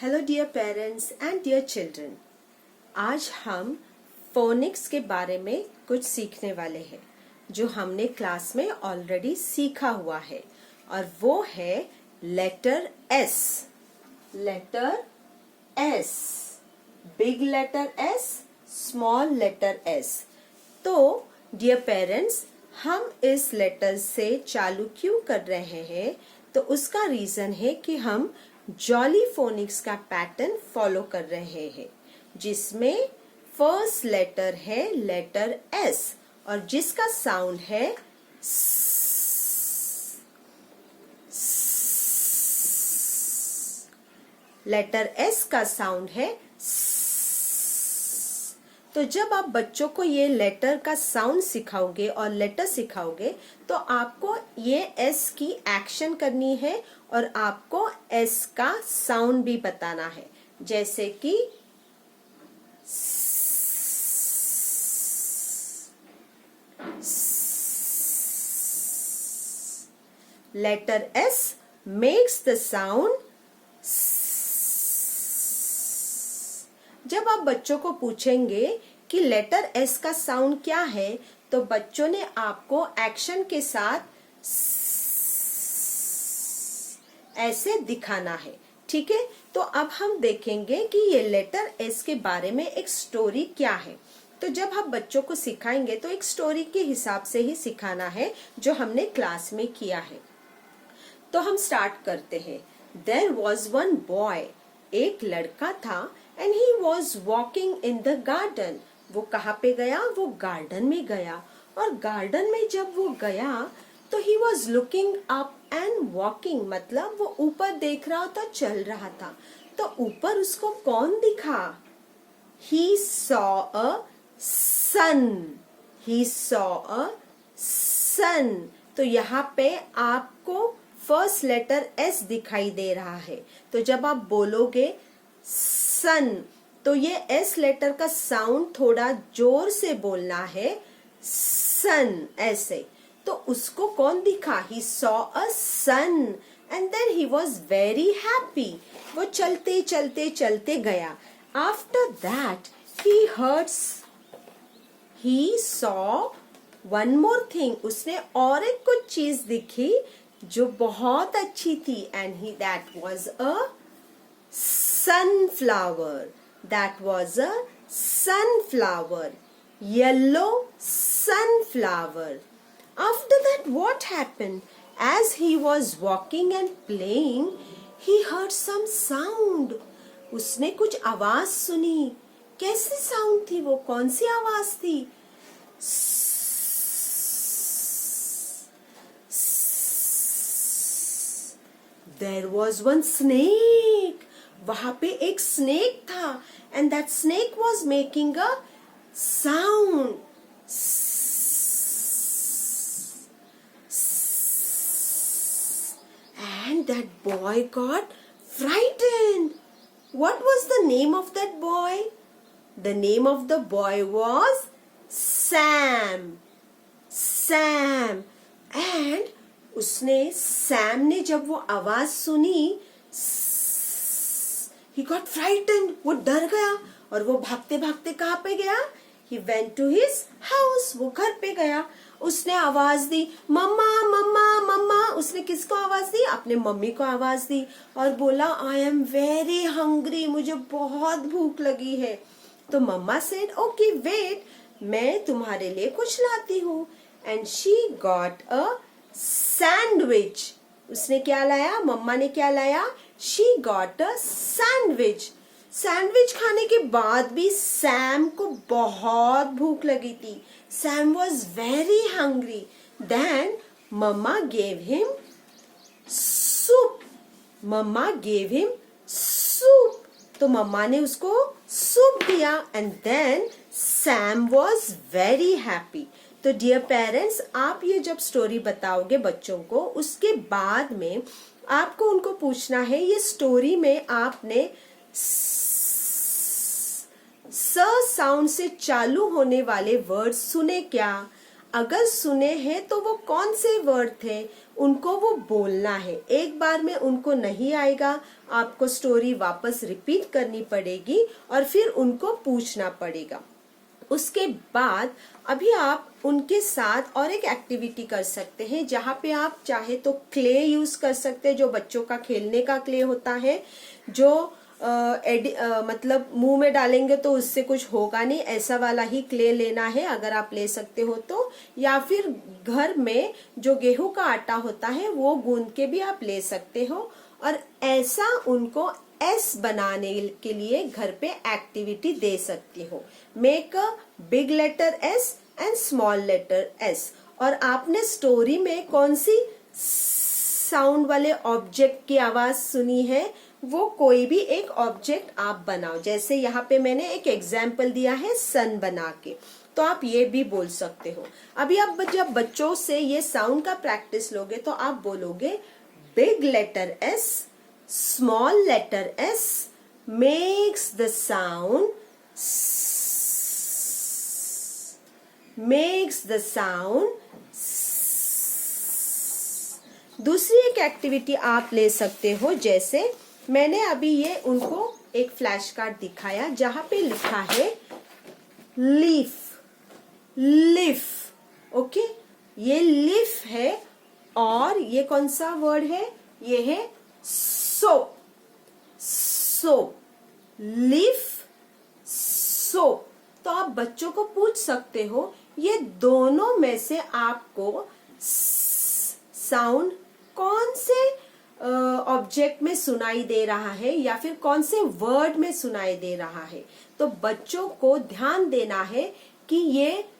Hello dear parents and dear children. आज हम phoenix के बारे में कुछ सीखने वाले हैं जो हमने क्लास में ऑलरेडी सीखा हुआ है, और वो है letter S. Letter S, big letter S, small letter S. तो डियर पेरेंट्स, हम इस लेटर से चालू क्यों कर रहे हैं? तो उसका रीजन है कि हम जॉली फोनिक्स का पैटर्न फॉलो कर रहे हैं, जिसमें फर्स्ट लेटर है लेटर एस और जिसका साउंड है लेटर एस का साउंड है तो जब आप बच्चों को ये लेटर का साउंड सिखाओगे और लेटर सिखाओगे तो आपको ये एस की एक्शन करनी है और आपको एस का साउंड भी बताना है, जैसे कि letter S makes the sound. जब आप बच्चों को पूछेंगे कि लेटर एस का साउंड क्या है, तो बच्चों ने आपको एक्शन के साथ ऐसे दिखाना है, ठीक है? तो अब हम देखेंगे कि ये लेटर एस के बारे में एक स्टोरी क्या है। तो जब हम बच्चों को सिखाएंगे तो एक स्टोरी के हिसाब से ही सिखाना है जो हमने क्लास में किया है। तो हम स्टार्ट करते हैं। There was one boy, एक लड़का था, and he was walking in the garden. वो कहाँ पे गया? वो गार्डन में गया, और गार्डन में जब वो गया तो he was looking up and walking, मतलब वो ऊपर देख रहा था, चल रहा था। तो ऊपर उसको कौन दिखा? He saw a sun. He saw a sun. तो यहाँ पे आपको फर्स्ट लेटर एस दिखाई दे रहा है। तो जब आप बोलोगे सन, तो ये एस लेटर का साउंड थोड़ा जोर से बोलना है, सन, ऐसे। तो उसको कौन दिखा? He saw a sun and then he was very happy. वो चलते चलते चलते गया। After that he saw one more thing. उसने और एक कुछ चीज दिखी जो बहुत अच्छी थी, and that was a sunflower. That was a sunflower, yellow sunflower. After that, what happened? As he was walking and playing, he heard some sound. उसने कुछ आवाज सुनी। कैसी साउंड थी वो? कौन सी आवाज थी? There was one snake. वहां पे एक स्नेक था, and that snake was making a sound. And that boy got frightened. What was the name of that boy? The name of the boy was Sam. Sam. And उसने, Sam ने जब वो आवाज सुनी, he got frightened. वो डर गया और वो भागते भागते कहाँ पे गया? He went to his house. वो घर पे गया। उसने आवाज दी, मम्मा मम्मा मम्मा। उसने किसको आवाज दी? अपने मम्मी को आवाज दी और बोला, I am very hungry. मुझे बहुत भूख लगी है। तो मम्मा said, okay wait, मैं तुम्हारे लिए कुछ लाती हूँ। And she got a sandwich. उसने क्या लाया? मम्मा ने क्या लाया? She got a sandwich. Sandwich खाने के बाद भी सैम को बहुत भूख लगी थी। Sam was very hungry. Then Mama gave him soup. Mama gave him soup. तो मम्मा ने उसको सूप दिया, and then Sam was very happy. तो डियर पेरेंट्स, आप ये जब स्टोरी बताओगे बच्चों को, उसके बाद में आपको उनको पूछना है, ये स्टोरी में आपने स साउंड से चालू होने वाले वर्ड सुने क्या? अगर सुने हैं तो वो कौन से वर्ड थे, उनको वो बोलना है। एक बार में उनको नहीं आएगा, आपको स्टोरी वापस रिपीट करनी पड़ेगी और फिर उनको पूछना पड़ेगा। उसके बाद अभी आप उनके साथ और एक एक्टिविटी कर सकते हैं, जहाँ पे आप चाहे तो क्ले यूज कर सकते हैं, जो बच्चों का खेलने का क्ले होता है, जो मतलब मुंह में डालेंगे तो उससे कुछ होगा नहीं, ऐसा वाला ही क्ले लेना है अगर आप ले सकते हो तो। या फिर घर में जो गेहूं का आटा होता है वो गूंद के भी आप ले सकते हो, और ऐसा उनको एस बनाने के लिए घर पे एक्टिविटी दे सकती हो। Make a big letter S and small letter S. और आपने स्टोरी में कौन सी साउंड वाले ऑब्जेक्ट की आवाज सुनी है, वो कोई भी एक ऑब्जेक्ट आप बनाओ। जैसे यहाँ पे मैंने एक एग्जाम्पल दिया है सन बना के, तो आप ये भी बोल सकते हो। अभी आप जब बच्चों से ये साउंड का प्रैक्टिस लोगे तो आप बोलोगे big letter S, small letter S makes the sound दूसरी एक एक्टिविटी आप ले सकते हो, जैसे मैंने अभी ये उनको एक फ्लैश कार्ड दिखाया जहां पे लिखा है लीफ, लिफ। ओके, ये लिफ है और ये कौन सा वर्ड है, ये है सो, सो, लिफ, सो। तो आप बच्चों को पूछ सकते हो ये दोनों में से आपको साउंड कौन से ऑब्जेक्ट में सुनाई दे रहा है या फिर कौन से वर्ड में सुनाई दे रहा है। तो बच्चों को ध्यान देना है कि ये